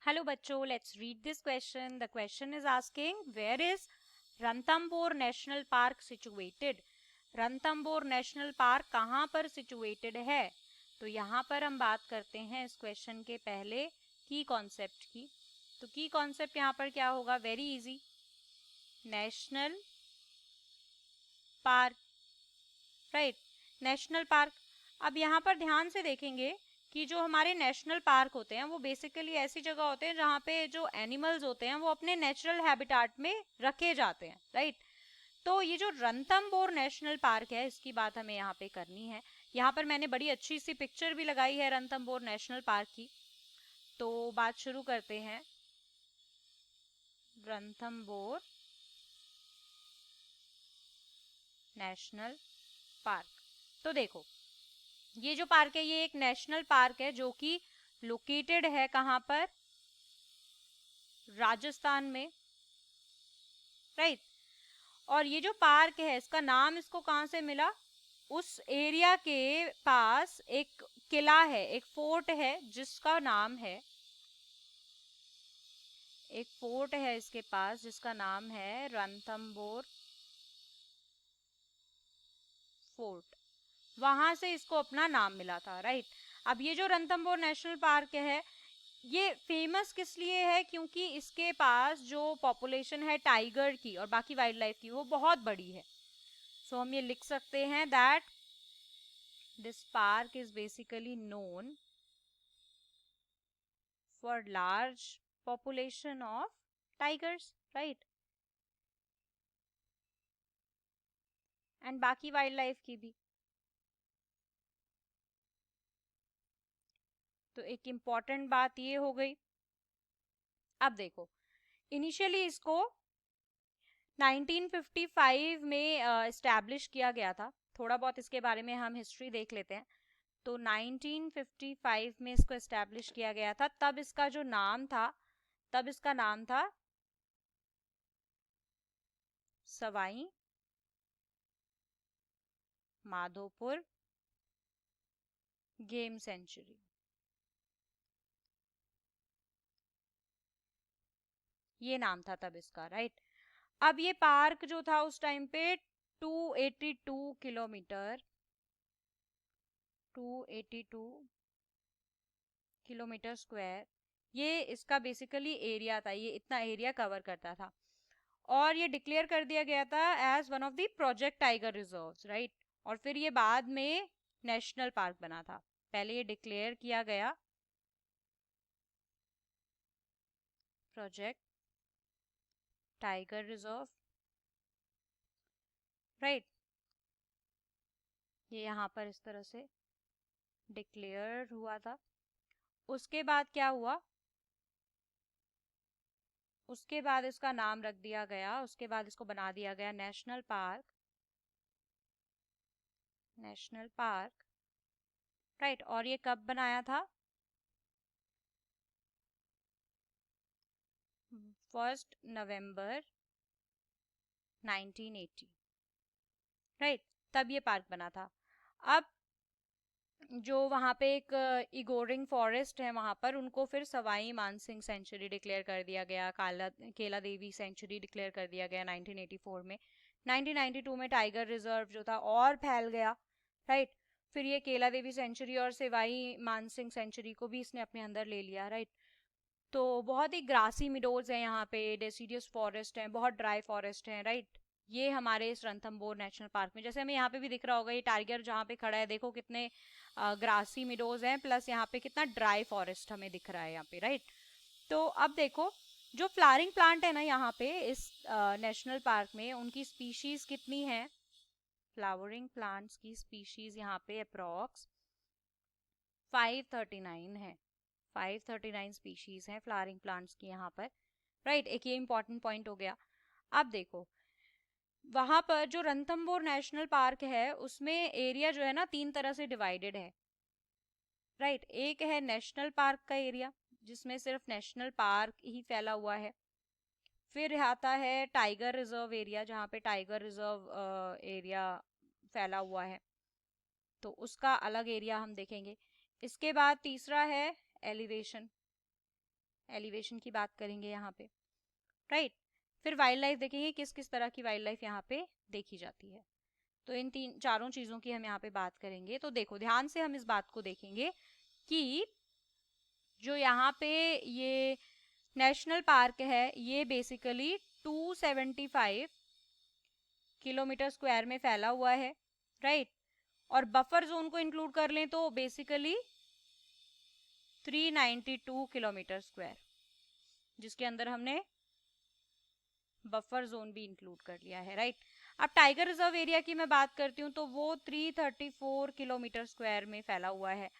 Hello बच्चों, let's read this question. The question is asking, where is Ranthambore National Park situated? Ranthambore national park कहाँ पर situated है? तो यहाँ पर हम बात करते हैं इस क्वेश्चन के पहले की कॉन्सेप्ट की. तो की कॉन्सेप्ट यहाँ पर क्या होगा? Very easy, national park, right. National park. अब यहाँ पर ध्यान से देखेंगे कि जो हमारे नेशनल पार्क होते हैं वो बेसिकली ऐसी जगह होते हैं जहाँ पे जो एनिमल्स होते हैं वो अपने नेचुरल हैबिटाट में रखे जाते हैं, राइट. तो ये जो रणथंबोर नेशनल पार्क है इसकी बात हमें यहाँ पे करनी है. यहाँ पर मैंने बड़ी अच्छी सी पिक्चर भी लगाई है रणथंबोर नेशनल पार्क की. तो बात शुरू करते हैं. Ranthambore national park. तो देखो, ये जो पार्क है ये एक नेशनल पार्क है जो कि लोकेटेड है कहाँ पर? राजस्थान में, राइट. और ये जो पार्क है इसका नाम इसको कहाँ से मिला? उस एरिया के पास एक किला है, एक फोर्ट है जिसका नाम है, एक फोर्ट है इसके पास जिसका नाम है रणथंबोर फोर्ट. वहां से इसको अपना नाम मिला था, राइट. अब ये जो रणथंबोर नेशनल पार्क है ये फेमस किस लिए है? क्योंकि इसके पास जो पॉपुलेशन है टाइगर की और बाकी वाइल्ड लाइफ की वो बहुत बड़ी है. सो हम ये लिख सकते हैं that this park is basically known for large population of tigers, right. And बाकी वाइल्ड लाइफ की भी. तो एक इम्पॉर्टेंट बात ये हो गई. अब देखो, इनिशियली इसको 1955 में इस्टेब्लिश किया गया था. थोड़ा बहुत इसके बारे में हम हिस्ट्री देख लेते हैं. तो 1955 में इसको इस्टेब्लिश किया गया था. तब इसका जो नाम था, तब इसका नाम था सवाई माधोपुर गेम सेंचुरी. ये नाम था तब इसका, राइट. अब ये पार्क जो था उस टाइम पे 282 किलोमीटर 282 किलोमीटर स्क्वायर ये इसका बेसिकली एरिया था. ये इतना एरिया कवर करता था और ये डिक्लेयर कर दिया गया था as one of the project tiger reserves, right. और फिर ये बाद में नेशनल पार्क बना था. पहले ये डिक्लेयर किया गया प्रोजेक्ट टाइगर रिजर्व, राइट. ये यहाँ पर इस तरह से डिक्लेयर हुआ था. उसके बाद क्या हुआ? उसके बाद इसका नाम रख दिया गया, उसके बाद इसको बना दिया गया national park, national park, right. और ये कब बनाया था? 1 नवंबर 1980, राइट. तब ये पार्क बना था. अब जो वहाँ पे एक इगोरिंग फॉरेस्ट है वहाँ पर उनको फिर सवाई मानसिंह सेंचुरी डिक्लेयर कर दिया गया, केला देवी सेंचुरी डिक्लेयर कर दिया गया 1984 में. 1992 में टाइगर रिजर्व जो था और फैल गया, राइट. फिर ये केला देवी सेंचुरी और सवाई मानसिंह सेंचुरी को भी इसने अपने अंदर ले लिया, राइट. तो बहुत ही ग्रासी मिडोज है यहाँ पे, डेसिडियस फॉरेस्ट है, बहुत ड्राई फॉरेस्ट है, राइट. ये हमारे इस रणथंबोर नेशनल पार्क में, जैसे हमें यहाँ पे भी दिख रहा होगा ये टाइगर जहाँ पे खड़ा है, देखो कितने ग्रासी मिडोज हैं, प्लस यहाँ पे कितना ड्राई फॉरेस्ट हमें दिख रहा है यहाँ पे, राइट. तो अब देखो, जो फ्लावरिंग प्लांट है ना यहाँ पे इस नेशनल पार्क में, उनकी स्पीशीज कितनी है? फ्लावरिंग प्लांट्स की स्पीशीज यहाँ पे अप्रॉक्स 539 है. 539 स्पीशीज हैं फ्लावरिंग प्लांट्स की यहाँ पर, राइट. एक ये इंपॉर्टेंट पॉइंट हो गया. अब देखो, वहां पर जो रणथंबोर नेशनल पार्क है उसमें एरिया जो है ना 3 तरह से डिवाइडेड है, राइट. एक है नेशनल पार्क का एरिया जिसमें सिर्फ नेशनल पार्क ही फैला हुआ है. फिर आता है टाइगर रिजर्व एरिया जहाँ पे टाइगर रिजर्व एरिया फैला हुआ है, तो उसका अलग एरिया हम देखेंगे. इसके बाद तीसरा है एलिवेशन, एलिवेशन की बात करेंगे यहाँ पे, राइट। फिर वाइल्ड लाइफ देखेंगे किस किस तरह की वाइल्ड लाइफ यहाँ पे देखी जाती है। तो इन तीन चारों चीज़ों की हम यहाँ पे बात करेंगे। तो देखो ध्यान से हम इस बात को देखेंगे कि जो यहाँ पे ये नेशनल पार्क है ये बेसिकली 275 किलोमीटर स्क्वायर में फैला हुआ है, राइट। और बफर जोन को इंक्लूड कर लें तो बेसिकली 392 किलोमीटर स्क्वायर, जिसके अंदर हमने बफर जोन भी इंक्लूड कर लिया है, राइट। अब टाइगर रिजर्व एरिया की मैं बात करती हूँ तो वो 334 किलोमीटर स्क्वायर में फैला हुआ है।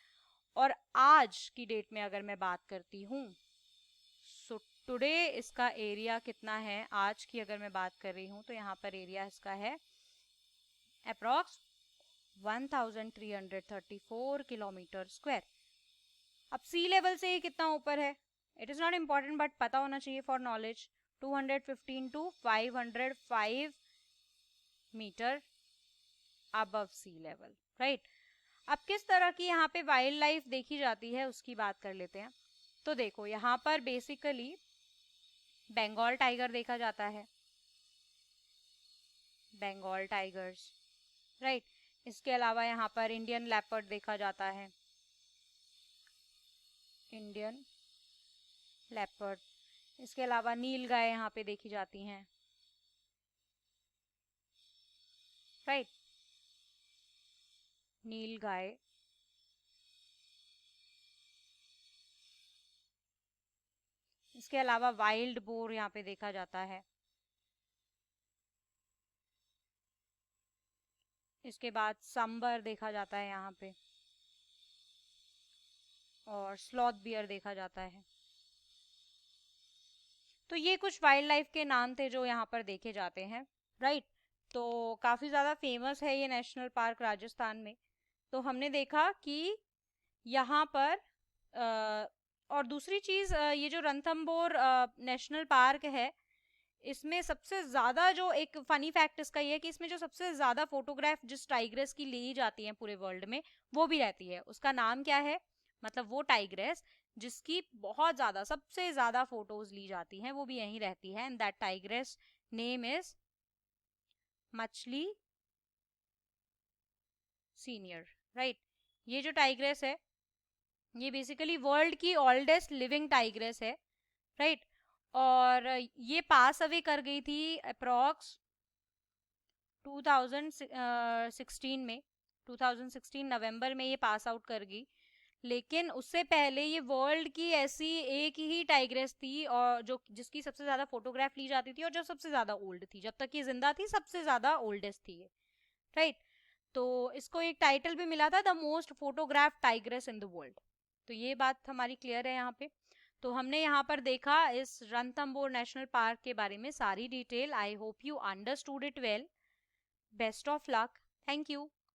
और आज की डेट में अगर मैं बात करती हूँ, सो टुडे इसका एरिया कितना है, आज की अगर मैं बात कर रही हूँ तो यहाँ पर एरिया इसका है अप्रॉक्स 1334 किलोमीटर स्क्वायर। अब सी लेवल से ये कितना ऊपर है, it is not important but पता होना चाहिए for knowledge. 215 to 505 metre above sea level, right. अब किस तरह की यहाँ पे वाइल्ड लाइफ देखी जाती है उसकी बात कर लेते हैं। तो देखो यहाँ पर बेसिकली बंगाल टाइगर देखा जाता है, बंगाल टाइगर्स, राइट। इसके अलावा यहाँ पर इंडियन लेपर्ड देखा जाता है, इंडियन लेपर्ड। इसके अलावा नील गाय यहाँ पे देखी जाती हैं, राइट, नील गाय। इसके अलावा वाइल्ड बोर यहाँ पे देखा जाता है। इसके बाद सांबर देखा जाता है यहाँ पे, और स्लॉथ बियर देखा जाता है। तो ये कुछ वाइल्ड लाइफ के नाम थे जो यहाँ पर देखे जाते हैं, राइट। तो काफ़ी ज़्यादा फेमस है ये नेशनल पार्क राजस्थान में। तो हमने देखा कि यहाँ पर और दूसरी चीज़ ये जो रणथंभौर नेशनल पार्क है, इसमें सबसे ज़्यादा जो एक फनी फैक्ट इसका ये है कि इसमें जो सबसे ज़्यादा फोटोग्राफ जिस टाइग्रेस की ली जाती हैं पूरे वर्ल्ड में वो भी रहती है। उसका नाम क्या है, मतलब वो टाइग्रेस जिसकी बहुत ज़्यादा सबसे ज़्यादा फोटोज ली जाती हैं वो भी यहीं रहती है, and that tigress name is मछली सीनियर, राइट। ये जो टाइग्रेस है ये बेसिकली वर्ल्ड की ओल्डेस्ट लिविंग टाइग्रेस है, राइट। और ये पास अवे कर गई थी अप्रॉक्स 2016 में, 2016 नवंबर में ये पास आउट कर गई। लेकिन उससे पहले ये वर्ल्ड की ऐसी एक ही टाइग्रेस थी और जो जिसकी सबसे ज्यादा फोटोग्राफ ली जाती थी और जो सबसे ज्यादा ओल्ड थी, जब तक ये जिंदा थी सबसे ज्यादा ओल्डेस्ट थी ये, राइट। तो इसको एक टाइटल भी मिला था the most photograph tigress in the world. तो ये बात हमारी क्लियर है यहाँ पे। तो हमने यहाँ पर देखा इस रणथंभौर नेशनल पार्क के बारे में सारी detail. I hope you understood it well. Best of luck, thank you.